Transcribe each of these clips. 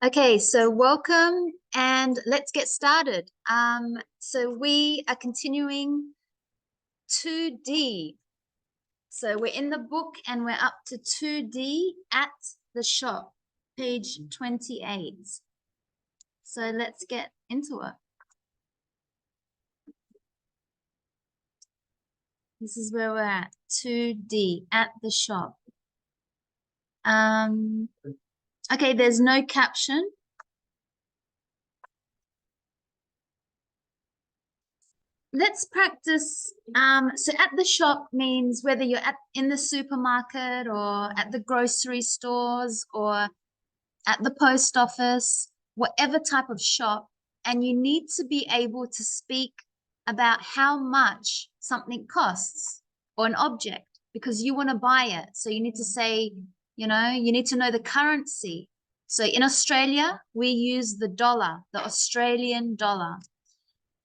Okay, so welcome and let's get started. So we are continuing 2D. So we're in the book and we're up to 2D at the shop, page 28. So let's get into it. This is where we're at, 2D at the shop. Okay, there's no caption. Let's practice. So at the shop means whether you're in the supermarket or at the grocery stores or at the post office, whatever type of shop, and you need to be able to speak about how much something costs or an object because you want to buy it. So you need to say, you need to know the currency. So in Australia, we use the dollar, the Australian dollar.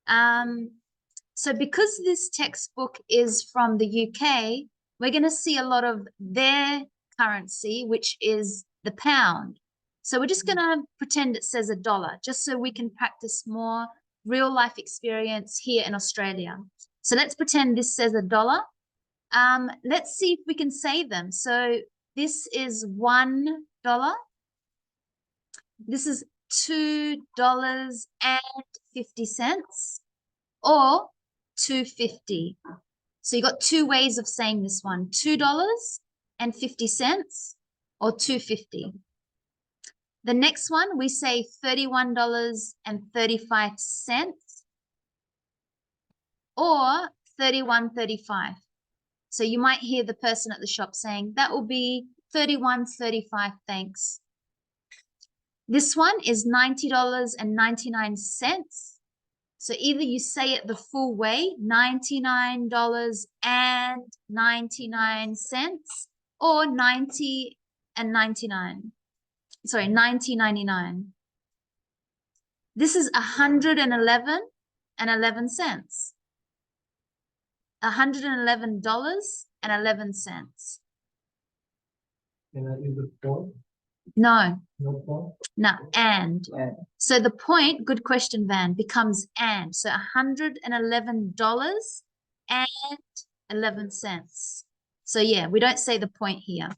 So because this textbook is from the UK, we're going to see a lot of their currency, which is the pound. So we're just going to pretend it says a dollar, just so we can practice more real life experience here in Australia. So let's pretend this says a dollar. Let's see if we can say them. So this is $1. This is $2.50 or $2.50. So you got two ways of saying this one, $2.50 or $2.50. The next one, we say $31.35 or $31.35. So you might hear the person at the shop saying, that will be $31.35, thanks. This one is $90.99. So either you say it the full way, $99.99 or 90.99. This is $111.11. $111.11. And that is the point? No. No point? No, and. So the point, good question, Van, becomes and. So $111.11. So yeah, we don't say the point here.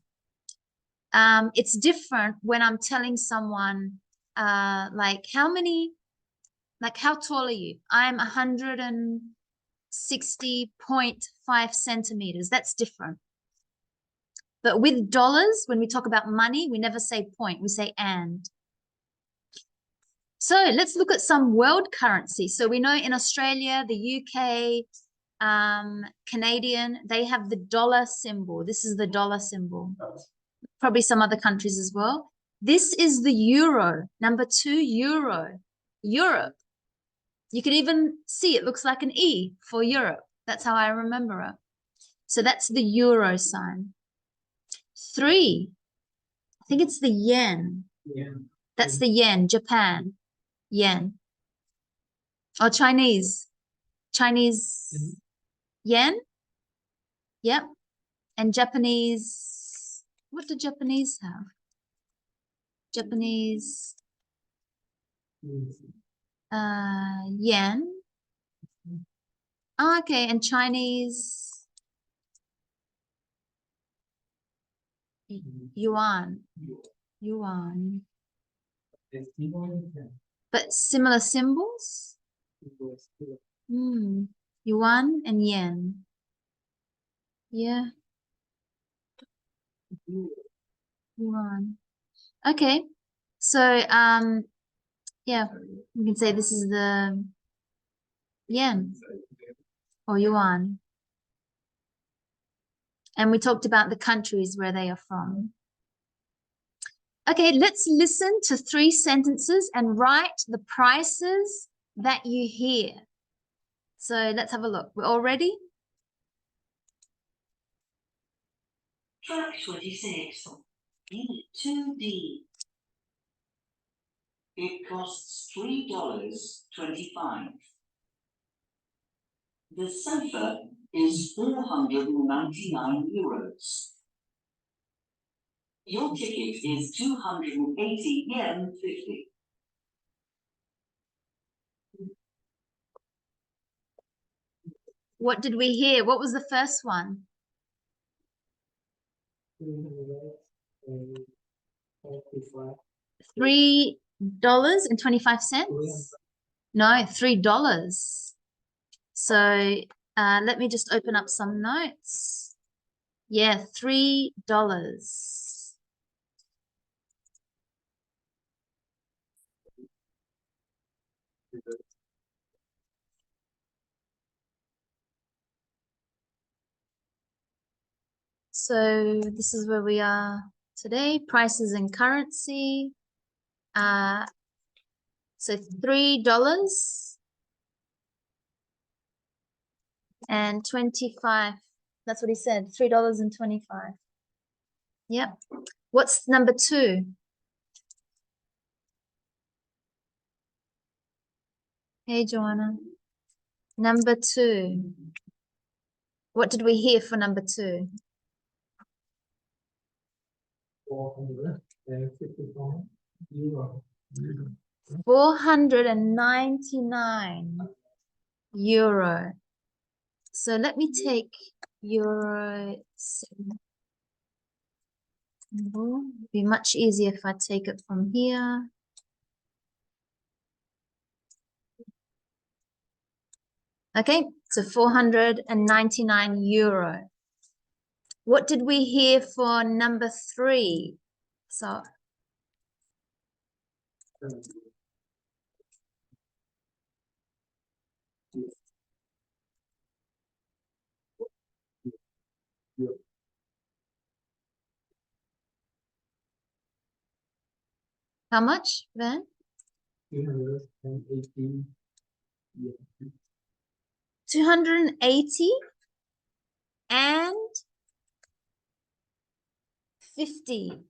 It's different when I'm telling someone, like how tall are you? I'm 160.5 centimeters. That's different. But with dollars, when we talk about money, we never say point, we say and. So let's look at some world currency. So we know in Australia, the UK, Canadian, they have the dollar symbol. This is the dollar symbol. Probably some other countries as well. This is the euro, number 2, euro, Europe. You can even see it looks like an E for Europe. That's how I remember it. So that's the euro sign. 3, I think it's the yen. Yeah. That's the yen, Japan, yen. Or Chinese yen. Yep. And Japanese, what do Japanese have? Japanese yen. Oh, okay, and Chinese yuan. But similar symbols? Yuan and yen. Yeah. Yuan. Okay. So yeah, we can say this is the yen or yuan. And we talked about the countries where they are from. Okay, let's listen to 3 sentences and write the prices that you hear. So let's have a look. We're all ready? Track 26, Unit 2D. It costs $3.25. The sofa is 499 euros. Your ticket is 280 yen 50. What did we hear? What was the first one? 345. $3.25? No, $3. So let me just open up some notes. Yeah, $3. So this is where we are today. Prices and currency. So $3.25. That's what he said. $3.25. Yep. What's number 2? Hey, Joanna. Number 2. What did we hear for number 2? 455 euro. 499 euro. So let me take euro. It'd be much easier if I take it from here. Okay, so 499 euro. What did we hear for number 3? So how much then? 218. 280 and 50.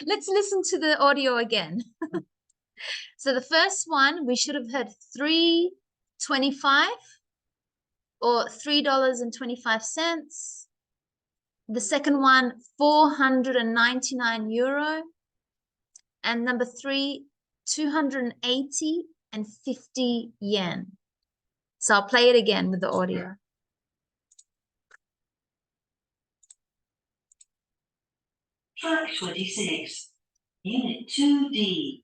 Let's listen to the audio again. So the first one, we should have heard $3.25 or $3.25. The second one, 499 euro. And number 3, 280 and 50 yen. So I'll play it again with the audio. Track 26. Unit 2D.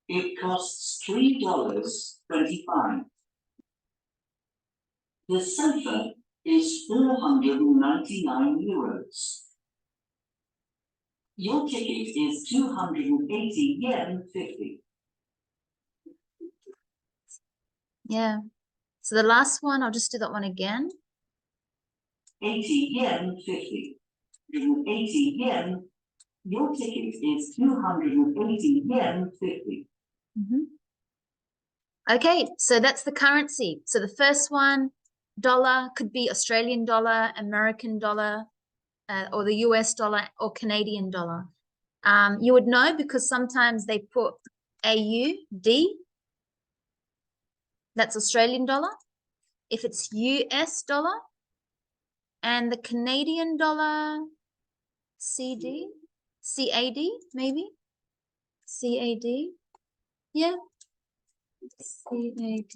It costs $3.25. The sofa is 499 euros. Your ticket is 280 yen 50. Yeah. So the last one, I'll just do that one again. 80 yen 50. 80 yen. Your ticket is 280 yen 50. Okay, so that's the currency. So the first one, dollar, could be Australian dollar, American dollar, or the US dollar or Canadian dollar. You would know because sometimes they put AUD, that's Australian dollar. If it's US dollar, and the Canadian dollar, CAD, maybe? CAD, yeah. CAD,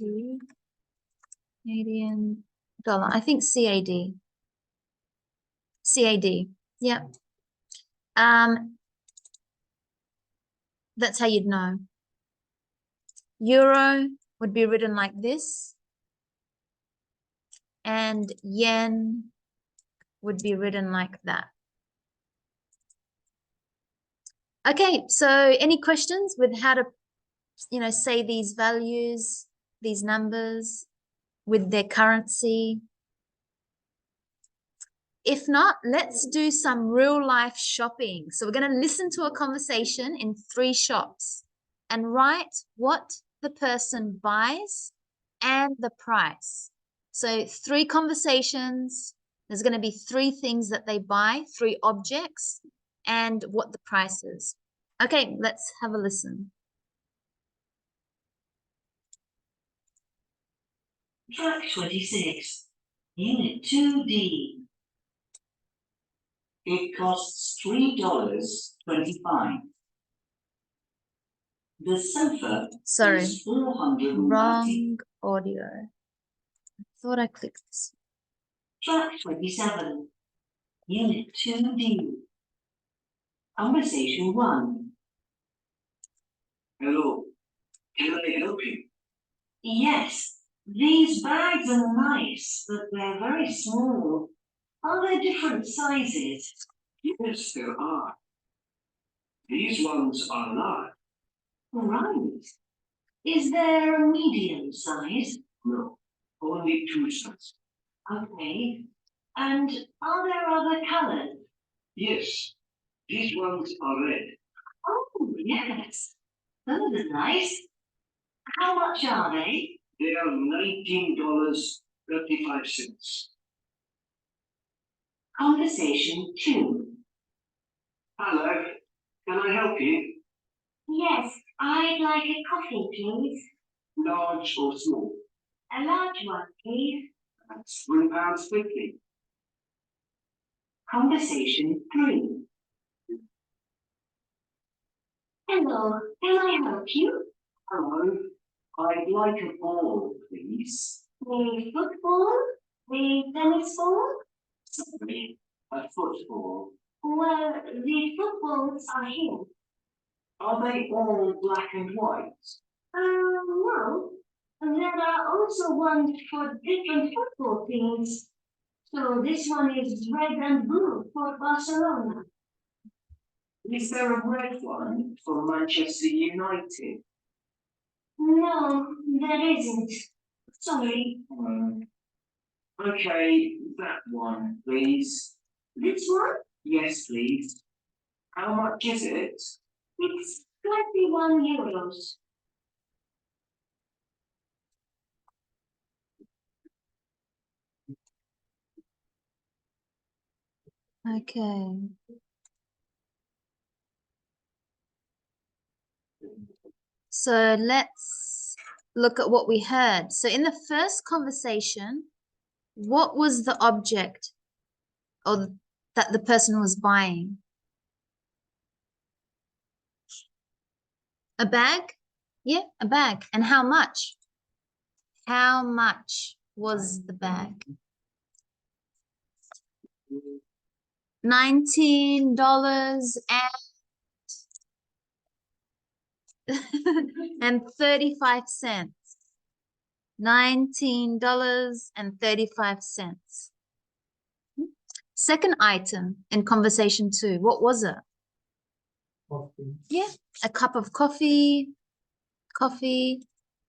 Canadian dollar. I think CAD. CAD, yeah. That's how you'd know. Euro would be written like this. And yen would be written like that. Okay, so any questions with how to, say these values, these numbers with their currency? If not, let's do some real life shopping. So we're going to listen to a conversation in 3 shops and write what the person buys and the price. So 3 conversations. There's going to be 3 things that they buy, 3 objects, and what the price is. Okay, let's have a listen. Track 26. Unit 2D. It costs $3.25. The sofa Sorry, is 490. wrong audio. I thought I clicked this. Track 27. Unit 2D. Conversation 1. Hello. Can I help you? Yes. These bags are nice, but they're very small. Are there different sizes? Yes, there are. These ones are large. Right. Is there a medium size? No, only 2 sizes. Okay. And are there other colors? Yes. These ones are red. Oh, yes. Those are nice. How much are they? They are $19.35. Conversation 2. Hello. Can I help you? Yes, I'd like a coffee, please. Large or small? A large one, please. That's £3.50. Conversation 3. Hello, can I help you? Hello, I'd like a ball, please. The football? The tennis ball? Sorry, a football. Well, the footballs are here. Are they all black and white? No. There are also ones for different football teams. So this one is red and blue for Barcelona. Is there a red one for Manchester United? No, there isn't. Sorry. Okay, that one, please. This one? Yes, please. How much is it? It's 21 euros. Okay. So let's look at what we heard. So in the first conversation, what was the object or that the person was buying? A bag? Yeah, a bag. And how much? How much was the bag? $19 and 35 cents. $19.35. Second item in conversation 2, what was it? Coffee. Yeah, a cup of coffee,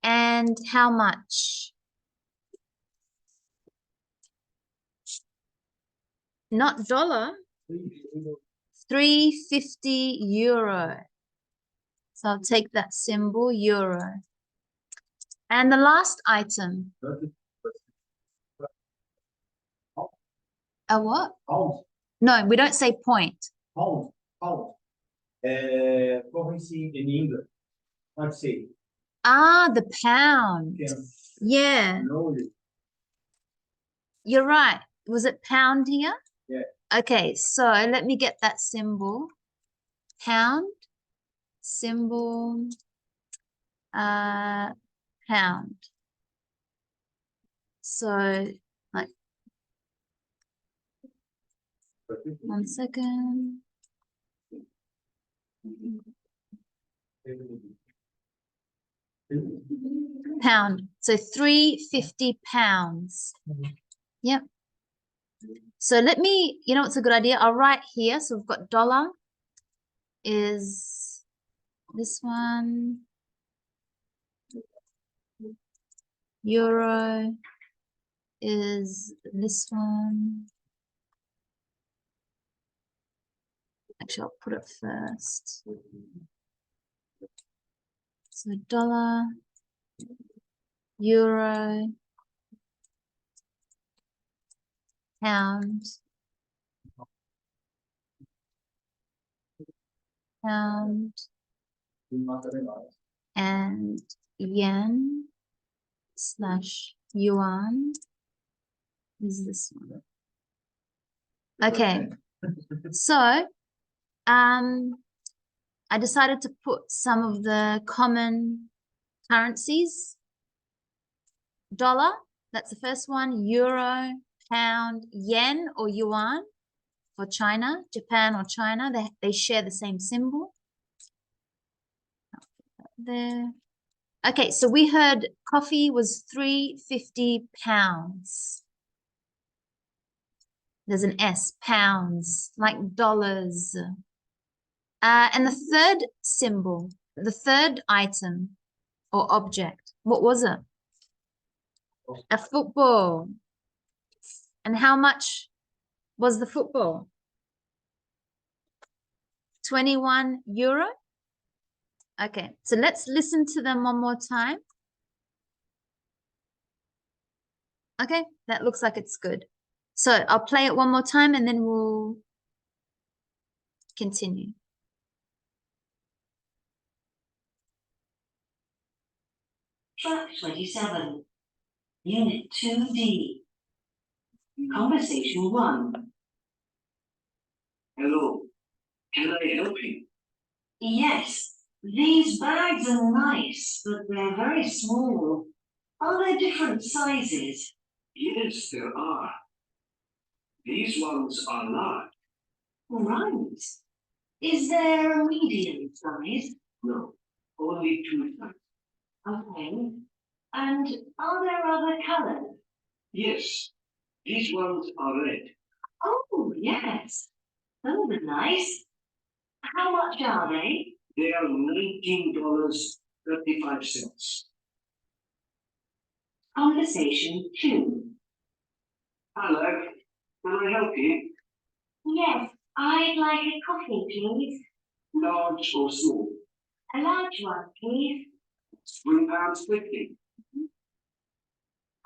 and how much? Not dollar, 350 euro. So I'll take that symbol, euro. And the last item. A what? Pound. No, we don't say point. Pound. Currency in England. Let's say. Ah, the pound. Yeah. No. You're right. Was it pound here? Yeah. Okay, so let me get that symbol. Pound, symbol, pound. So, like, 1 second. Pound. So 350 pounds. Yep. So let me, you know what's a good idea? I'll write here. So we've got dollar is this one. Euro is this one. Actually, I'll put it first. So dollar, euro, pound, and yen / yuan is this one. Okay, So, I decided to put some of the common currencies. Dollar, that's the first one. Euro, pound, yen or yuan for China, Japan or China. They share the same symbol. There. Okay, so we heard coffee was £350. There's an S, pounds, like dollars. And the third symbol, the third item or object, what was it? A football. And how much was the football? 21 euro. Okay, so let's listen to them one more time. Okay, that looks like it's good. So I'll play it one more time and then we'll continue. Track 27, Unit 2D. Conversation 1. Hello, can I help you? Yes, these bags are nice, but they're very small. Are there different sizes? Yes, there are. These ones are large. Right. Is there a medium size? No, only 2 sizes. Okay. And are there other colors? Yes, these ones are red. Oh, yes. Those are nice. How much are they? They are $19.35. Conversation 2. Hello, can I help you? Yes, I'd like a coffee, please. Large or small? A large one, please. £3.50.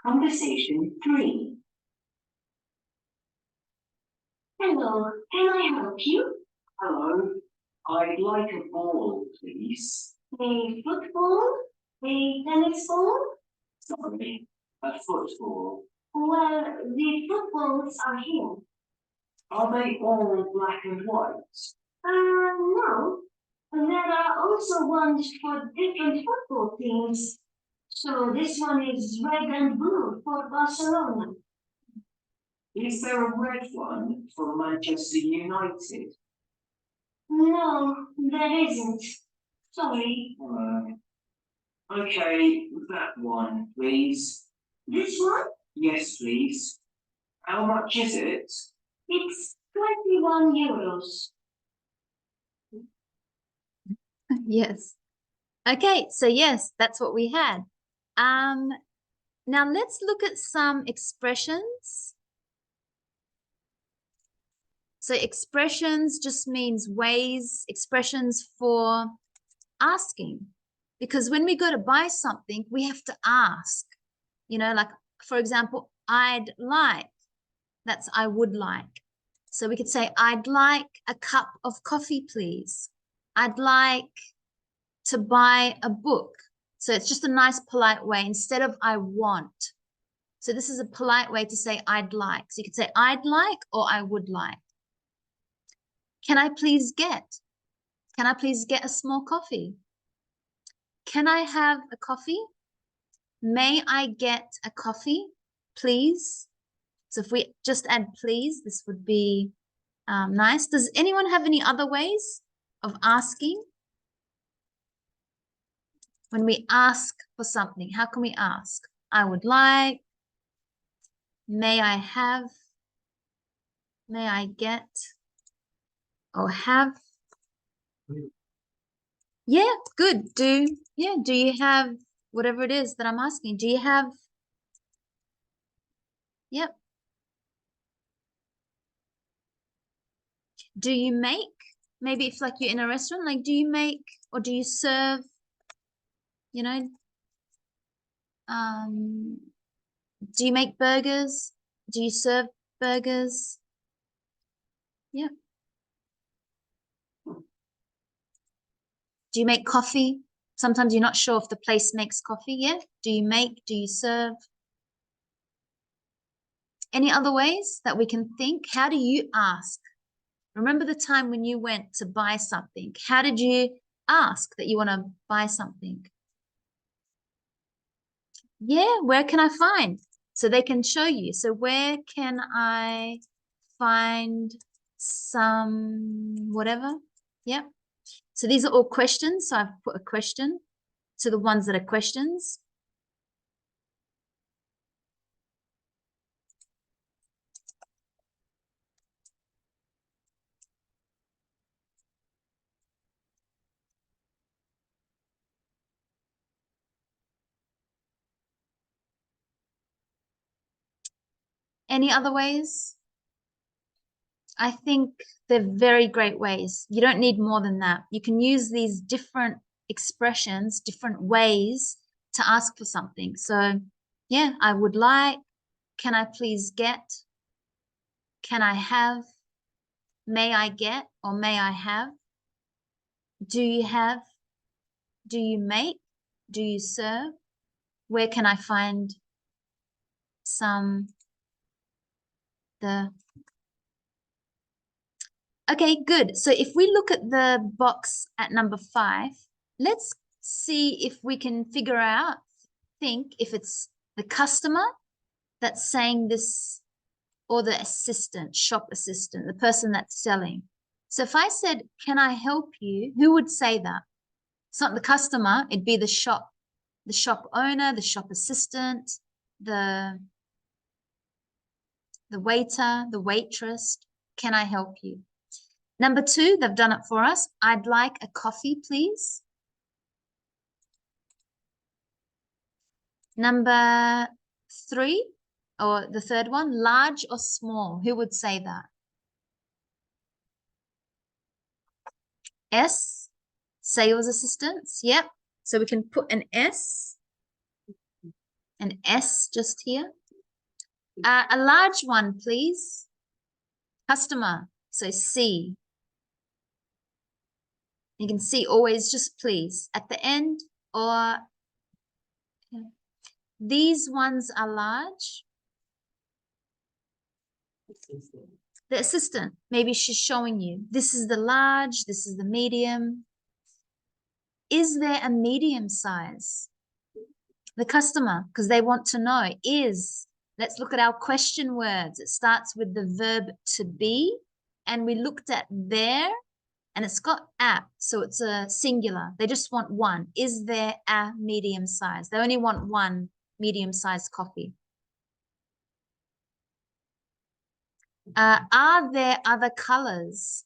Conversation 3. Hello, can I help you? Hello, I'd like a ball, please. A football? A tennis ball? Sorry, a football. Well, the footballs are here. Are they all black and white? No. There are also ones for different football teams. So this one is red and blue for Barcelona. Is there a red one for Manchester United? No, there isn't. Sorry. Okay, that one, please. This one? Yes, please. How much is it? It's 21 euros. Yes. Okay, so yes, that's what we had. Now let's look at some expressions. So expressions just means ways, expressions for asking. Because when we go to buy something, we have to ask. You know, like, for example, I'd like, that's I would like. So we could say, I'd like a cup of coffee, please. I'd like to buy a book. So it's just a nice, polite way instead of I want. So this is a polite way to say I'd like. So you could say I'd like or I would like. Can I please get? Can I please get a small coffee? Can I have a coffee? May I get a coffee, please? So if we just add please, this would be nice. Does anyone have any other ways of asking? When we ask for something, how can we ask? I would like. May I have? May I get? Or have? Yeah, good. Do you have whatever it is that I'm asking? Do you have? Yep. Do you make? Maybe if like you're in a restaurant, like do you make or do you serve? You know, do you make burgers? Do you serve burgers? Yeah. Do you make coffee? Sometimes you're not sure if the place makes coffee. Yeah. Do you make? Do you serve? Any other ways that we can think? How do you ask? Remember the time when you went to buy something? How did you ask that you want to buy something? Yeah, where can I find? So they can show you. So where can I find some whatever? Yeah. So these are all questions. So I've put a question to the ones that are questions. Any other ways? I think they're very great ways. You don't need more than that. You can use these different expressions, different ways to ask for something. So yeah, I would like, can I please get, can I have, may I get, or may I have? Do you have, do you make, do you serve? Where can I find some, the, okay, good. So if we look at the box at number 5, let's see if we can figure out, think if it's the customer that's saying this or the assistant, shop assistant, the person that's selling. So if I said, can I help you? Who would say that? It's not the customer, it'd be the shop owner, the shop assistant, the waiter, the waitress. Can I help you? Number 2, they've done it for us. I'd like a coffee, please. Number 3, or the third one, large or small? Who would say that? S, sales assistants. Yep. So we can put an S just here. A large one, please. Customer. So C. You can see always just please at the end, or these ones are large. The assistant, maybe she's showing you. This is the large, this is the medium. Is there a medium size? The customer, because they want to know, is. Let's look at our question words. It starts with the verb to be, and we looked at there, and it's got a, so it's a singular. They just want one. Is there a medium size? They only want one medium-sized coffee. Are there other colors?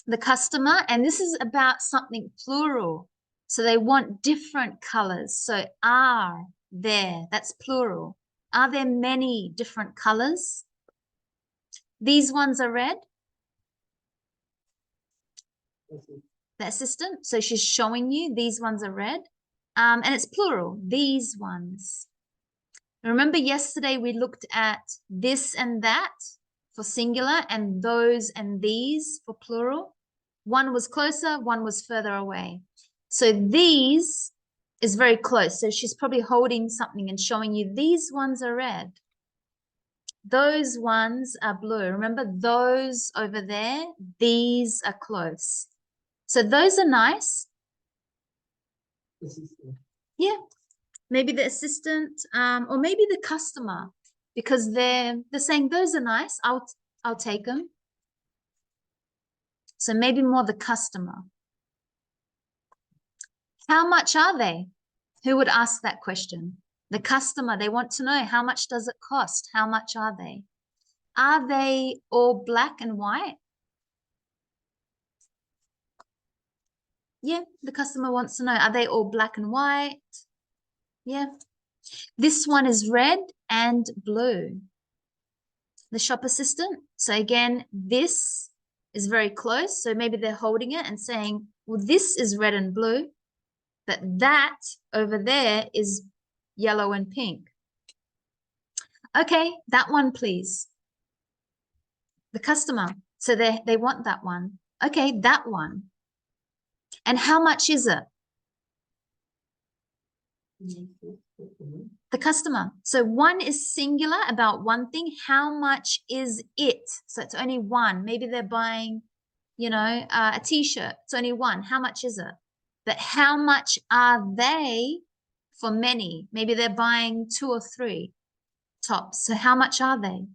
The customer, and this is about something plural. So they want different colors. So are there, that's plural. Are there many different colors? These ones are red. The assistant, so she's showing you these ones are red. And it's plural, these ones. Remember yesterday we looked at this and that for singular and those and these for plural. One was closer, one was further away. So these is very close. So she's probably holding something and showing you these ones are red. Those ones are blue. Remember those over there, these are close. So those are nice. Yeah, maybe the assistant, or maybe the customer, because they're saying those are nice. I'll take them. So maybe more the customer. How much are they? Who would ask that question? The customer. They want to know, how much does it cost? How much are they? Are they all black and white? Yeah, the customer wants to know, are they all black and white? Yeah. This one is red and blue. The shop assistant. So again, this is very close. So maybe they're holding it and saying, well, this is red and blue, but that over there is yellow and pink. Okay, that one, please. The customer. So they want that one. Okay, that one. And how much is it? The customer. So one is singular about one thing. How much is it? So it's only one. Maybe they're buying, you know, a t-shirt. It's only one. How much is it? But how much are they for many? Maybe they're buying 2 or 3 tops. So how much are they?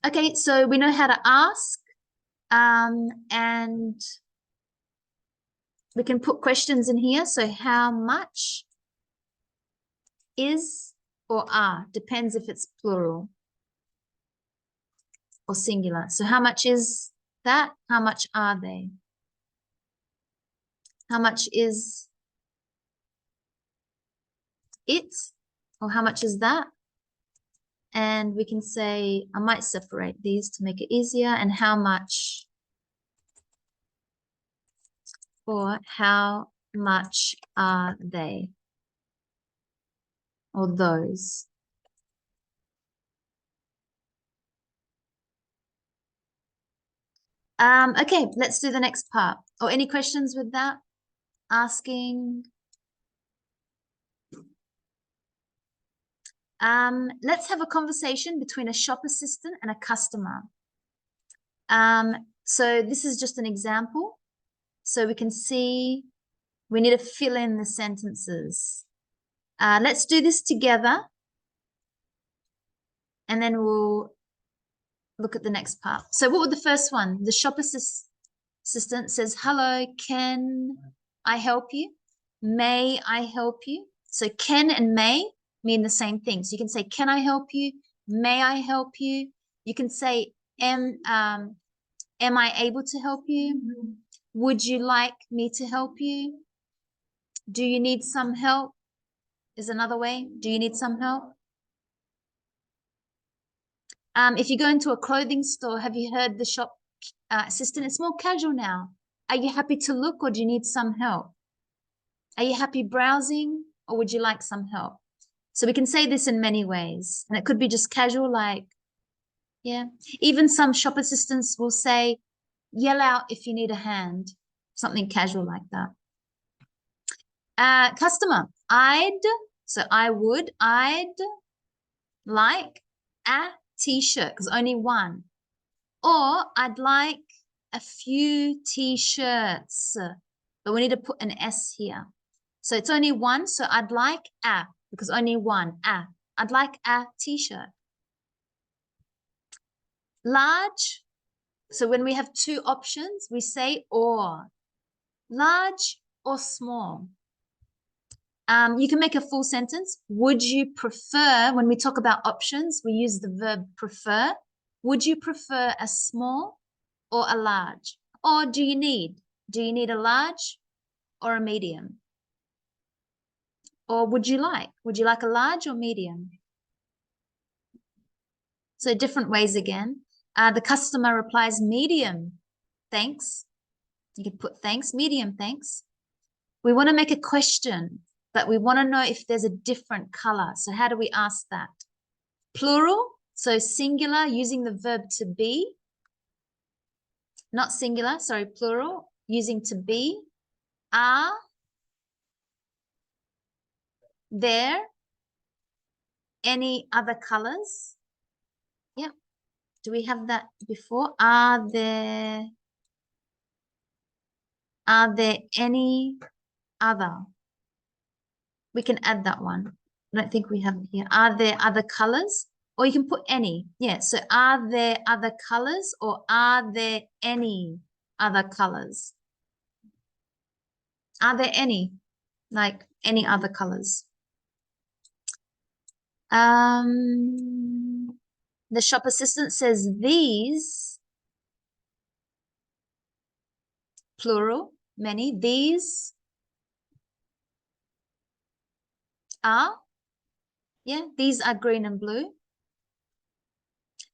Okay, so we know how to ask, and we can put questions in here. So how much is or are, depends if it's plural or singular. So how much is that? How much are they? How much is it? Or how much is that? And we can say, I might separate these to make it easier. And how much, or how much are they? Or those. Okay, let's do the next part. Or any questions with that? Asking. Let's have a conversation between a shop assistant and a customer. So this is just an example. So we can see we need to fill in the sentences. Let's do this together. And then we'll look at the next part. So what was the first one? The shop assistant says, hello, can I help you? May I help you? So can and may mean the same thing. So you can say, can I help you? May I help you? You can say, am I able to help you? Would you like me to help you? Do you need some help? Is another way. Do you need some help? If you go into a clothing store, have you heard the shop assistant? It's more casual now. Are you happy to look or do you need some help? Are you happy browsing or would you like some help? So we can say this in many ways. And it could be just casual, like, yeah. Even some shop assistants will say, yell out if you need a hand. Something casual like that. Customer, I'd like a t-shirt, because only one. Or I'd like a few t-shirts, but we need to put an S here. So it's only one, so I'd like a, because only one, a. I'd like a t-shirt. Large, so when we have 2 options, we say or. Large or small. You can make a full sentence. Would you prefer, when we talk about options, we use the verb prefer. Would you prefer a small or a large? Or do you need a large or a medium? Or would you like a large or medium? So different ways again. The customer replies, medium, thanks. You can put thanks, medium, thanks. We want to make a question, but we want to know if there's a different color. So how do we ask that? Plural, so singular, using the verb to be. Not singular, sorry, plural, using to be. Are there any other colors? Yeah. Do we have that before? Are there any other? We can add that one. I don't think we have it here. Are there other colors? Or you can put any. Yeah, so are there other colors or are there any other colors? Are there any? Like any other colors? The shop assistant says these, plural, many, these are, yeah, these are green and blue.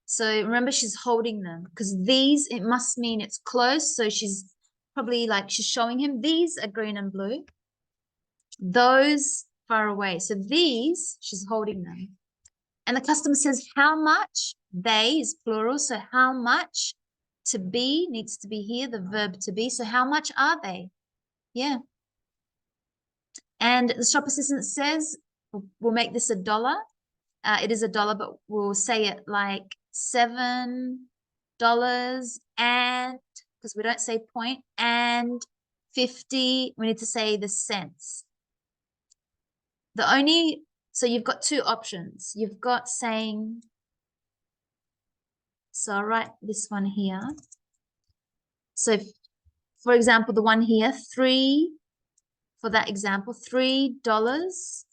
So remember, she's holding them because these, it must mean it's close. So she's probably like, she's showing him these are green and blue. Those far away. So these, she's holding them. And the customer says, how much? They is plural. So how much? To be needs to be here, the verb to be. So how much are they? Yeah. And the shop assistant says, we'll make this $1. It is $1, but we'll say it like $7 and, because we don't say point, and 50, we need to say the cents. So you've got two options. You've got saying, so I'll write this one here. So for example, the one here, for that example, $3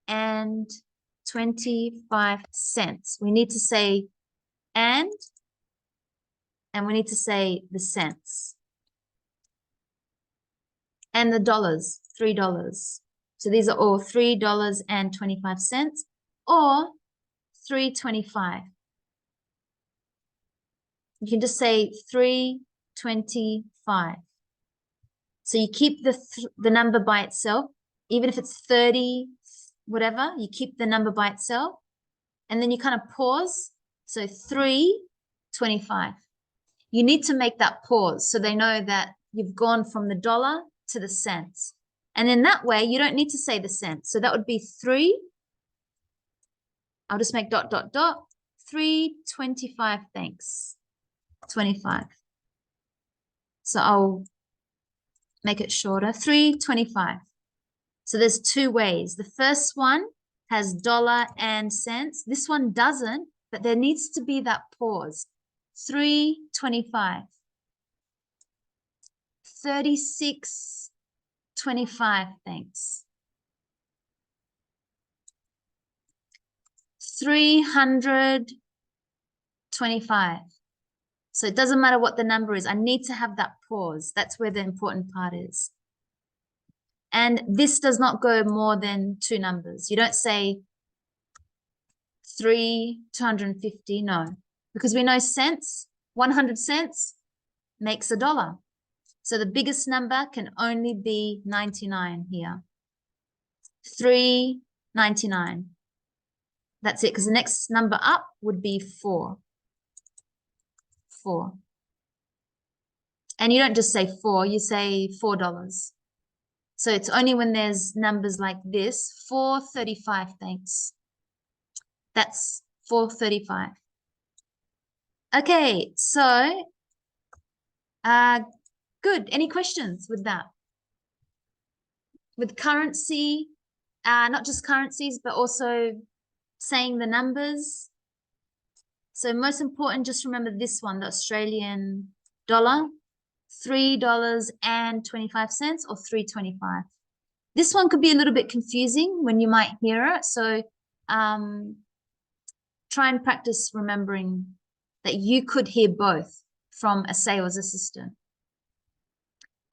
and 25 cents. We need to say and we need to say the cents. And the dollars, $3. So these are all $3.25 or $3.25. You can just say $3.25. So you keep the number by itself, even if it's 30, whatever, you keep the number by itself. And then you kind of pause. So $3.25. You need to make that pause so they know that you've gone from the dollar to the cents. And in that way, you don't need to say the cents. So that would be 3. I'll just make ... 3.25, thanks. 25. So I'll make it shorter, 3.25. So there's two ways. The first one has dollar and cents. This one doesn't, but there needs to be that pause. 3.25. 36.25, thanks. 325. So it doesn't matter what the number is. I need to have that pause. That's where the important part is. And this does not go more than two numbers. You don't say 250, no. Because we know cents, 100 cents makes $1. So the biggest number can only be 99 here. 3.99. That's it, because the next number up would be 4. 4. And you don't just say 4, you say $4. So it's only when there's numbers like this, 4.35, thanks. That's 4.35. Okay, so good. Any questions with that? With currency, not just currencies, but also saying the numbers. So most important, just remember this one, the Australian dollar, $3.25 or 3.25. This one could be a little bit confusing when you might hear it. So try and practice remembering that you could hear both from a sales assistant.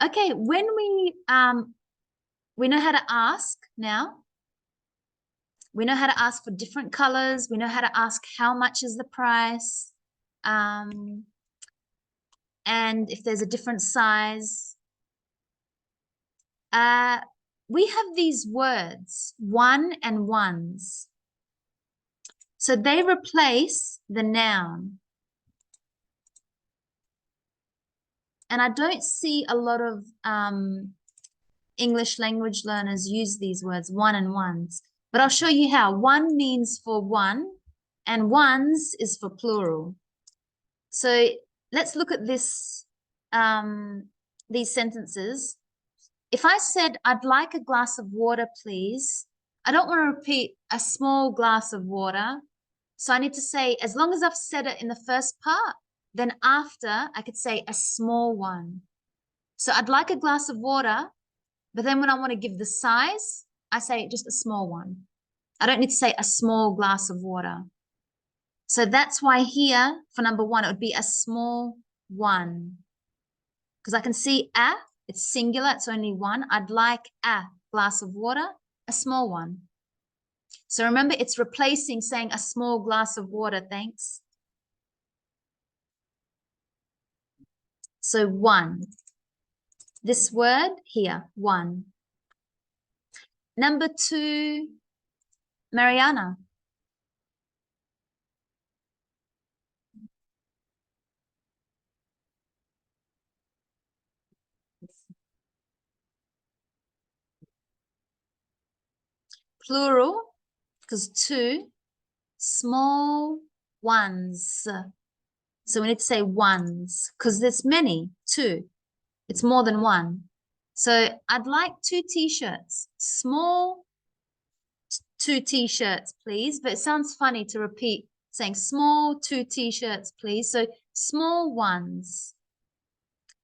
Okay, when we know how to ask now. We know how to ask for different colors. We know how to ask how much is the price. And if there's a different size. We have these words, one and ones. So they replace the noun. And I don't see a lot of English language learners use these words, one and ones. But I'll show you how. One means for one, and ones is for plural. So let's look at this, these sentences. If I said, I'd like a glass of water, please, I don't want to repeat a small glass of water. So I need to say, as long as I've said it in the first part, then after I could say a small one. So I'd like a glass of water, but then when I want to give the size, I say just a small one. I don't need to say a small glass of water. So that's why here for number one, it would be a small one. Because I can see a, it's singular, it's only one. I'd like a glass of water, a small one. So remember, it's replacing saying a small glass of water, thanks. So one. This word here, one. Number two, Mariana. plural, because two, small ones. So we need to say ones, because there's many, two. It's more than one. So I'd like 2 t-shirts, small 2 t-shirts, please. But it sounds funny to repeat saying small 2 t-shirts, please. So small ones.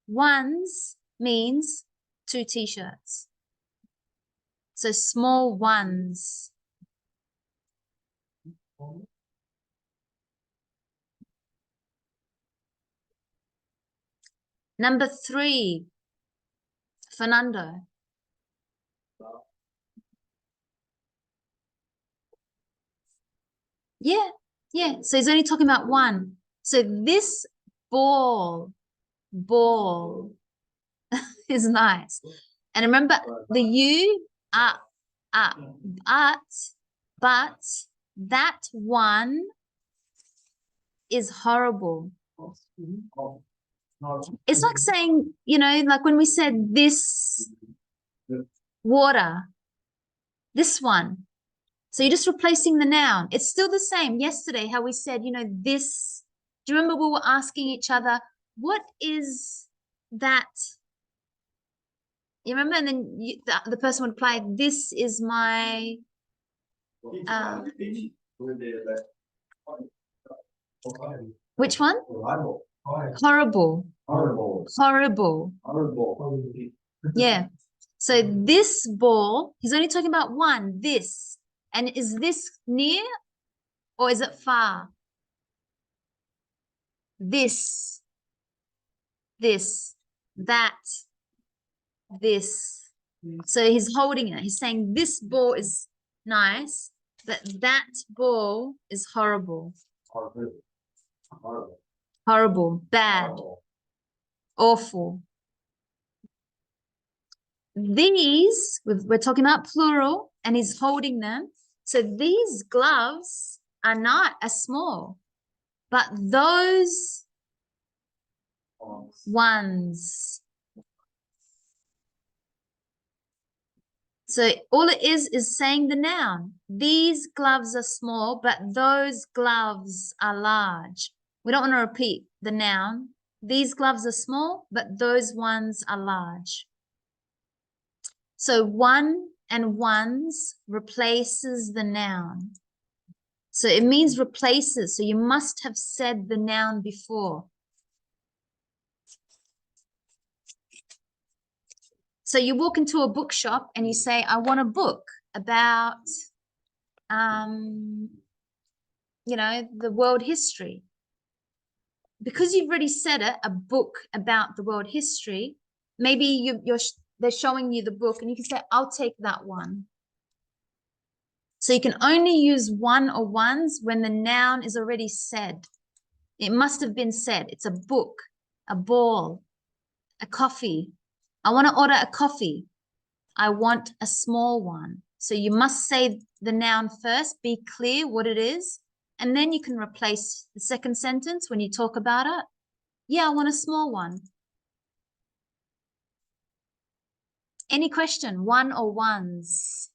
Ones means 2 t-shirts. So small ones. Number 3, Fernando. Yeah. So he's only talking about one. So this ball is nice. And remember the U, but that one is horrible. It's like saying, you know, like when we said this water, this one. So you're just replacing the noun. It's still the same. Yesterday, how we said, you know, this. Do you remember we were asking each other, what is that? You remember? And then the person would reply, this is my. Which one? Horrible. Yeah. So this ball, he's only talking about one, this. And is this near or is it far? This, that, this. So he's holding it. He's saying this ball is nice, but that ball is horrible. Horrible, bad, awful. These, we're talking about plural, and he's holding them. So these gloves are not as small, but those ones. So all it is saying the noun. These gloves are small, but those gloves are large. We don't want to repeat the noun. These gloves are small, but those ones are large. So one and ones replaces the noun. So it means replaces. So you must have said the noun before. So you walk into a bookshop and you say, I want a book about, you know, the world history. Because you've already said it, a book about the world history, maybe they're showing you the book and you can say, I'll take that one. So you can only use one or ones when the noun is already said. It must have been said. It's a book, a ball, a coffee. I want to order a coffee. I want a small one. So you must say the noun first, be clear what it is, and then you can replace the second sentence when you talk about it. Yeah, I want a small one. Any question? One or ones?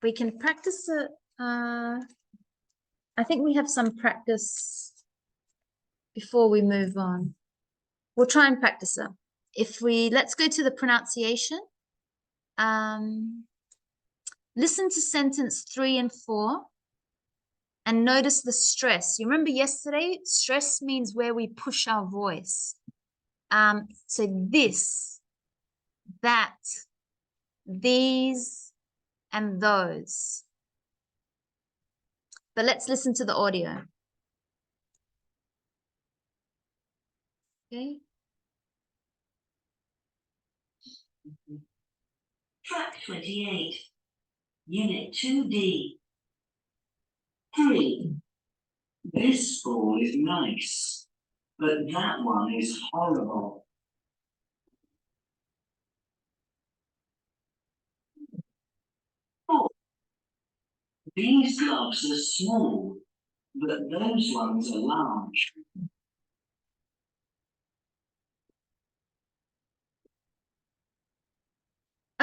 We can practice it. I think we have some practice before we move on. We'll try and practice it. Let's go to the pronunciation. Listen to sentence 3 and 4 and notice the stress. You remember yesterday, stress means where we push our voice. So this, that, these, and those. But let's listen to the audio. Okay. Track 28, Unit 2D. 3. This ball is nice, but that one is horrible. 4. These gloves are small, but those ones are large.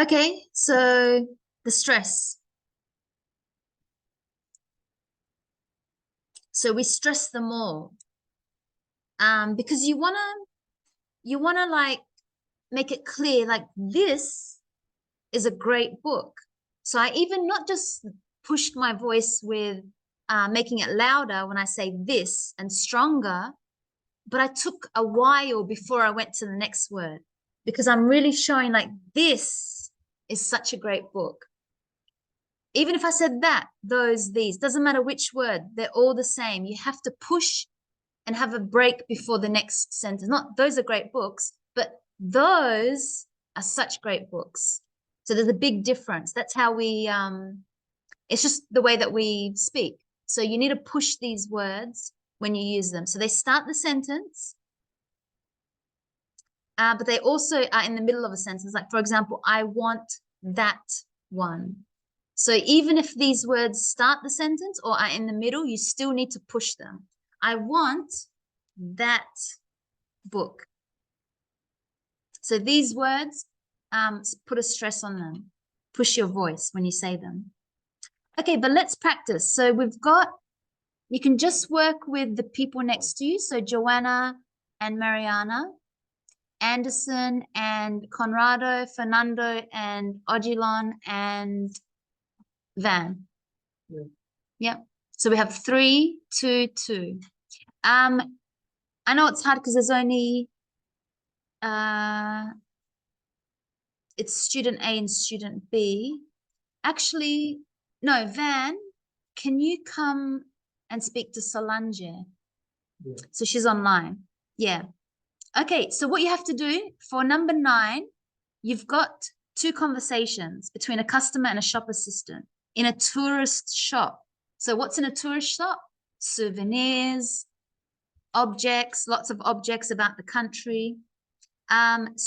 Okay, so the stress. So we stress them all. Because you wanna like make it clear, like this is a great book. So I even not just pushed my voice with making it louder when I say this and stronger, but I took a while before I went to the next word because I'm really showing like this is such a great book. Even if I said that, those, these, doesn't matter which word, they're all the same. You have to push and have a break before the next sentence. Not those are great books, but those are such great books. So there's a big difference. That's how we, it's just the way that we speak. So you need to push these words when you use them. So they start the sentence, but they also are in the middle of a sentence. Like, for example, I want that one. So even if these words start the sentence or are in the middle, you still need to push them. I want that book. So these words, put a stress on them. Push your voice when you say them. Okay, but let's practice. So we've got, you can just work with the people next to you. So Joanna and Mariana, Anderson and Conrado, Fernando and Odilon and Van. Yeah. Yep. So we have 3, 2, 2. I know it's hard because there's only it's student A and student B. Actually, no, Van, can you come and speak to Solange? Yeah. So she's online. Yeah. Okay, so what you have to do for number 9, you've got 2 conversations between a customer and a shop assistant in a tourist shop. So what's in a tourist shop? Souvenirs, objects, lots of objects about the country.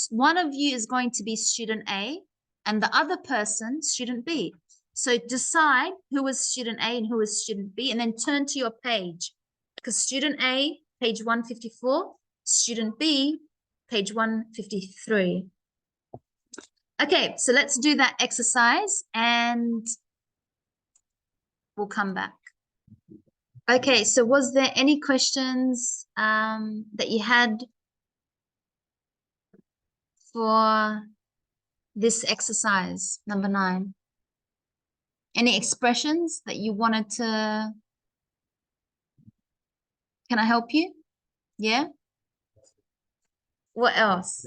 One of you is going to be student A and the other person, student B. So decide who is student A and who is student B, and then turn to your page. Because student A, page 154, student B, page 153. Okay, so let's do that exercise and we'll come back. Okay, so was there any questions that you had for this exercise, number 9? Any expressions that you wanted to, can I help you? Yeah? What else?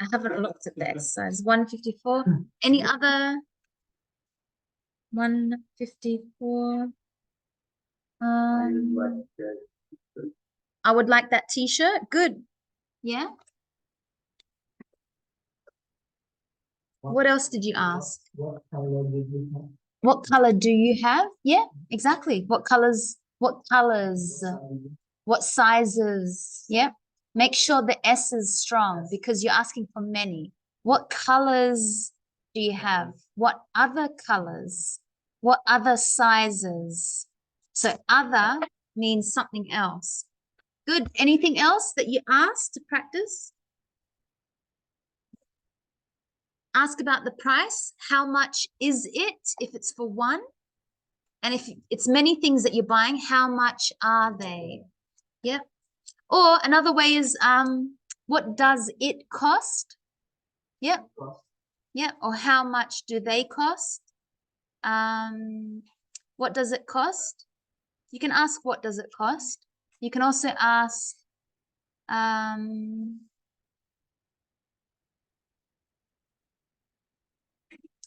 I haven't looked at the exercise. 154. Any other? 154. I would like that t-shirt. Good. Yeah. What else did you ask? What color did you have? What color do you have? Yeah, exactly. What colors? What colors? What sizes? Yeah. Make sure the S is strong because you're asking for many. What colors do you have? What other colors? What other sizes? So other means something else. Good. Anything else that you asked to practice? Ask about the price. How much is it if it's for one? And if it's many things that you're buying, how much are they? Yeah. Or another way is what does it cost? Yep. Yeah. Or how much do they cost? What does it cost? You can ask what does it cost? You can also ask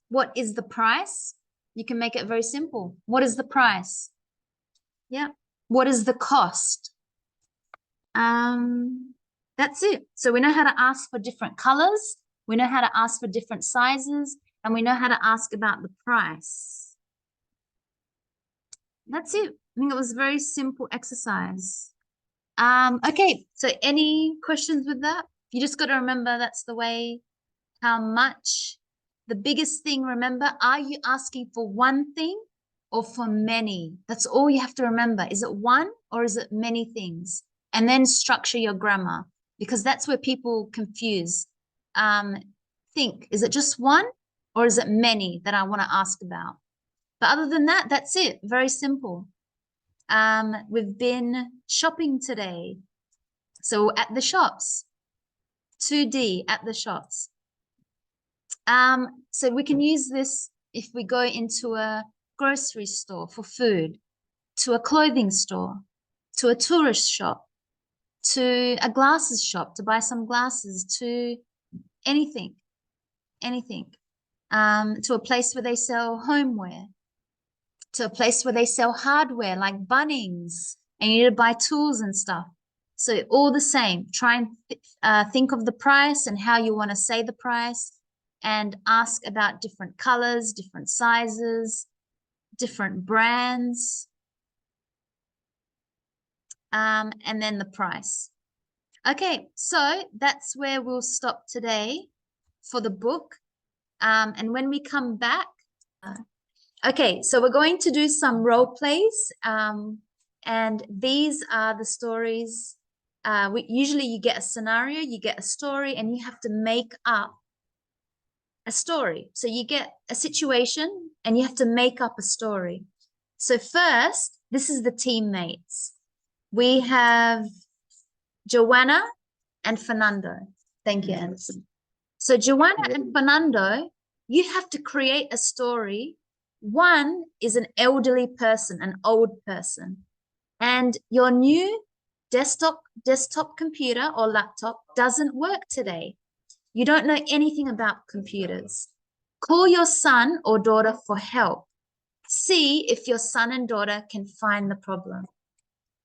what is the price? You can make it very simple. What is the price? Yeah. What is the cost? That's it. So we know how to ask for different colors. We know how to ask for different sizes, and we know how to ask about the price. That's it. I think it was a very simple exercise. Okay, so any questions with that? You just got to remember that's the way, how much. The biggest thing, remember, are you asking for one thing or for many? That's all you have to remember. Is it one or is it many things? And then structure your grammar, because that's where people confuse. Think, is it just one Or is it many that I want to ask about? But other than that, that's it. Very simple. We've been shopping today. So at the shops. 2D, at the shops. So we can use this if we go into a grocery store for food, to a clothing store, to a tourist shop, to a glasses shop to buy some glasses, to anything, to a place where they sell homeware, to a place where they sell hardware like Bunnings, and you need to buy tools and stuff. So all the same, try and think of the price and how you want to say the price, and ask about different colors, different sizes, different brands, and then the price. Okay, so that's where we'll stop today for the book. And when we come back, okay, so we're going to do some role plays. And these are the stories. Usually you get a scenario, you get a story, and you have to make up a story. So you get a situation and you have to make up a story. So first, this is the teammates. We have Joanna and Fernando. Thank you, Anderson. So Joanna and Fernando, you have to create a story. One is an elderly person, an old person, and your new desktop computer or laptop doesn't work today. You don't know anything about computers. Call your son or daughter for help. See if your son and daughter can find the problem.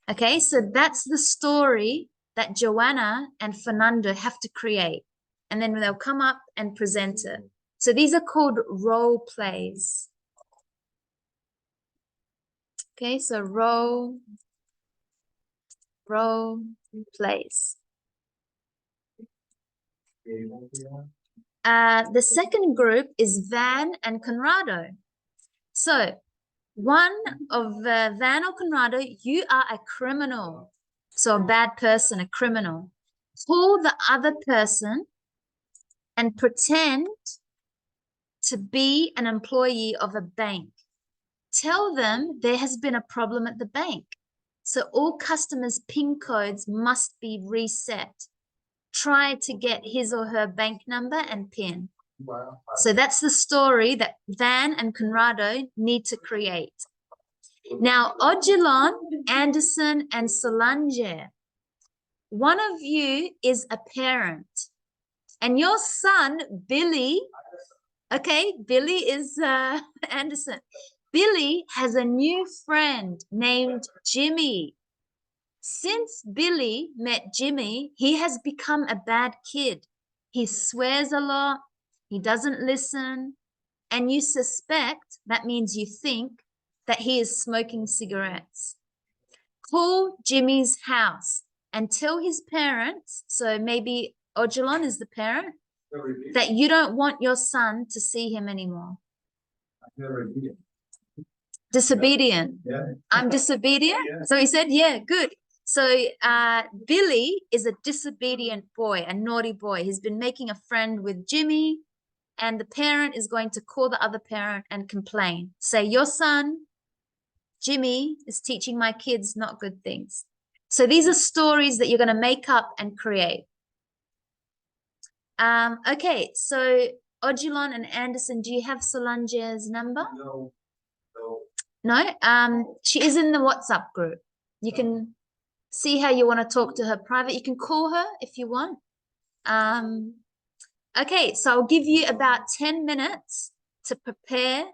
Okay, so that's the story that Joanna and Fernando have to create. And then they'll come up and present it. So these are called role plays. Okay, so role plays. The second group is Van and Conrado. So one of Van or Conrado, you are a criminal. So a bad person, a criminal. Call the other person and pretend to be an employee of a bank. Tell them there has been a problem at the bank. So all customers' PIN codes must be reset. Try to get his or her bank number and PIN. So that's the story that Van and Conrado need to create. Now, Odilon, Anderson, and Solange, one of you is a parent. And your son, Billy, okay, Billy is Anderson. Billy has a new friend named Jimmy. Since Billy met Jimmy, he has become a bad kid. He swears a lot. He doesn't listen. And you suspect, that means you think, that he is smoking cigarettes. Call Jimmy's house and tell his parents, so maybe Odilon is the parent, that you don't want your son to see him anymore. Disobedient. Yeah. I'm disobedient? Yeah. So he said, yeah, good. So Billy is a disobedient boy, a naughty boy. He's been making a friend with Jimmy, and the parent is going to call the other parent and complain. Say, your son, Jimmy, is teaching my kids not good things. So these are stories that you're going to make up and create. Okay, so Odilon and Anderson, do you have Solange's number? No. No? She is in the WhatsApp group. You can see how you want to talk to her private. You can call her if you want. Okay, so I'll give you about 10 minutes to prepare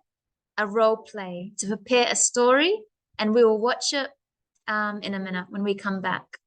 a role play, to prepare a story, and we will watch it in a minute when we come back.